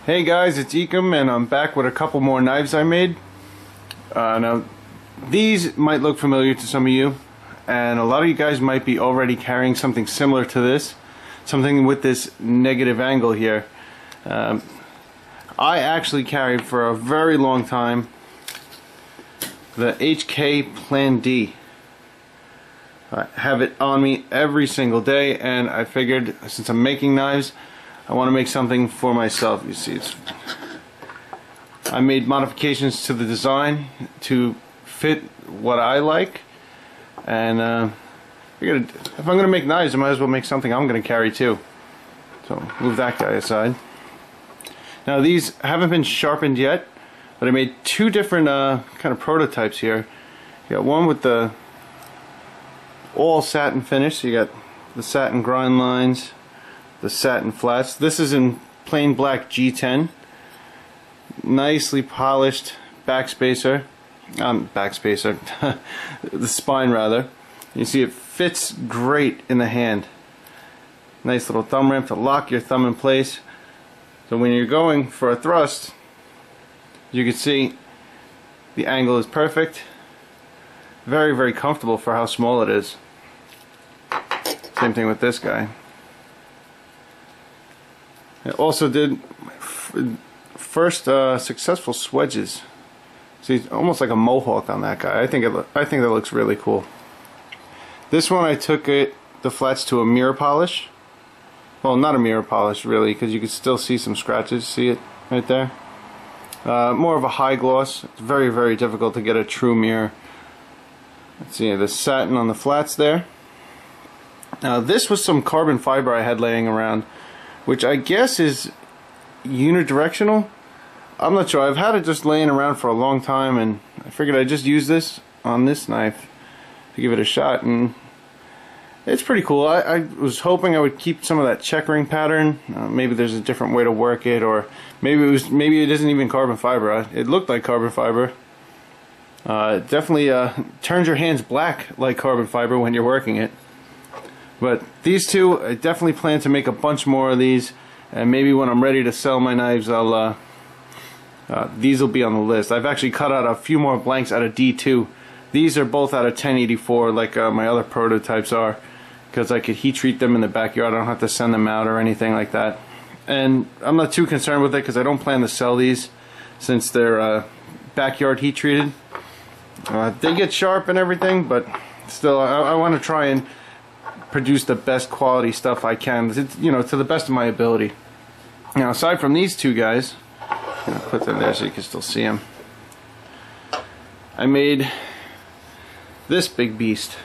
Hey guys, it's Ecom and I'm back with a couple more knives I made. Now these might look familiar to some of you, and a lot of you guys might be already carrying something similar to this, something with this negative angle here. I actually carried for a very long time the HK Plan D. I have it on me every single day, and I figured since I'm making knives, I want to make something for myself. You see, I made modifications to the design to fit what I like, and figured if I'm going to make knives, I might as well make something I'm going to carry too. So move that guy aside. Now these haven't been sharpened yet, but I made two different kind of prototypes here. You got one with the all satin finish, so you got the satin grind lines, the satin flats. This is in plain black G10. Nicely polished backspacer. The spine rather. You see it fits great in the hand. Nice little thumb ramp to lock your thumb in place. So when you're going for a thrust, you can see the angle is perfect. Very, very comfortable for how small it is. Same thing with this guy. I also did first successful swedges. See, almost like a mohawk on that guy. I think that looks really cool. This one I took the flats to a mirror polish. Well, not a mirror polish really, because you can still see some scratches. See it right there? More of a high gloss. It's very, very difficult to get a true mirror. Let's see the satin on the flats there. Now this was some carbon fiber I had laying around, which I guess is unidirectional. I'm not sure. I've had it just laying around for a long time, and I figured I'd just use this on this knife to give it a shot, and it's pretty cool. I was hoping I would keep some of that checkering pattern. Maybe there's a different way to work it, or maybe it isn't even carbon fiber. It looked like carbon fiber. It definitely turns your hands black like carbon fiber when you're working it. But these two, I definitely plan to make a bunch more of these, and maybe when I'm ready to sell my knives, these will be on the list. I've actually cut out a few more blanks out of D2. These are both out of 1084 like my other prototypes are, because I could heat treat them in the backyard. I don't have to send them out or anything like that. And I'm not too concerned with it because I don't plan to sell these since they're backyard heat treated. They get sharp and everything, but still I want to try and produce the best quality stuff I can, you know, to the best of my ability. Now aside from these two guys, I'm gonna put them there so you can still see them, I made this big beast.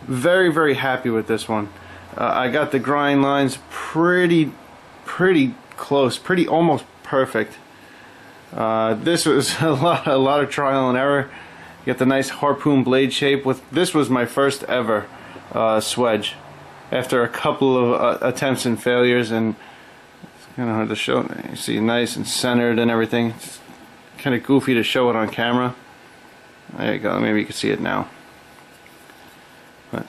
Very, very happy with this one. I got the grind lines pretty close, almost perfect. This was a lot of trial and error. You get the nice harpoon blade shape. This was my first ever swedge after a couple of attempts and failures, and it's kind of hard to show. You see, nice and centered and everything. It's kind of goofy to show it on camera. There you go. Maybe you can see it now. But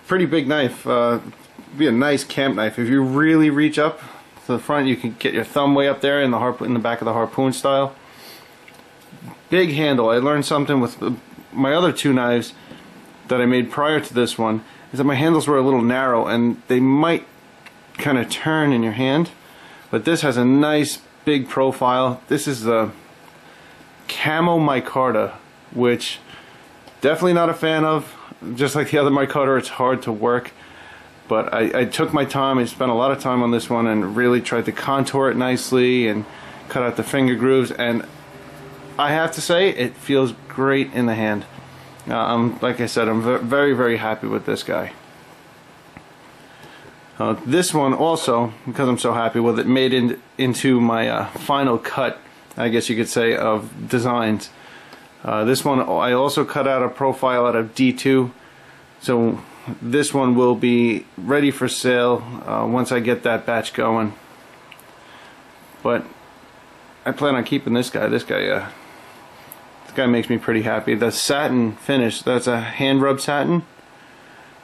pretty big knife. Be a nice camp knife. If you really reach up to the front, you can get your thumb way up there in the back of the harpoon style. Big handle. I learned something with my other two knives that I made prior to this one, is that my handles were a little narrow and they might kind of turn in your hand, but this has a nice big profile. This is the camo micarta, which definitely not a fan of. Just like the other micarta, it's hard to work, but I took my time. I spent a lot of time on this one and really tried to contour it nicely and cut out the finger grooves, and I have to say it feels great in the hand. Like I said, I'm very, very happy with this guy. This one also, because I'm so happy with it, made into my final cut, I guess you could say, of designs. This one I also cut out a profile out of D2, so this one will be ready for sale once I get that batch going. But I plan on keeping this guy. This guy makes me pretty happy. The satin finish, that's a hand rub satin.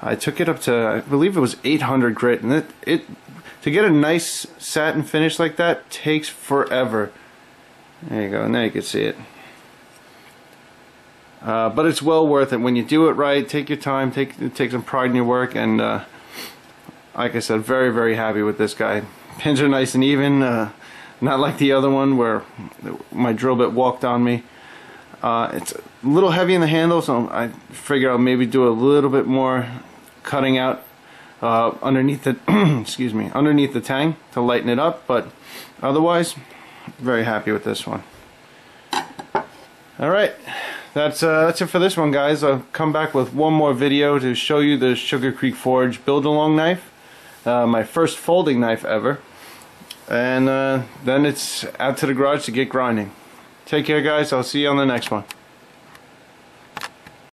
I took it up to, I believe it was 800 grit, and it to get a nice satin finish like that takes forever. There you go, now you can see it. But it's well worth it when you do it right. Take your time, take some pride in your work, and like I said, very, very happy with this guy. Pins are nice and even, not like the other one where my drill bit walked on me. It's a little heavy in the handle, so I figure I'll maybe do a little bit more cutting out underneath the excuse me, underneath the tang to lighten it up, but otherwise very happy with this one. Alright, that's it for this one, guys. I'll come back with one more video to show you the Sugar Creek Forge build-along knife, my first folding knife ever, and then it's out to the garage to get grinding. Take care, guys. I'll see you on the next one.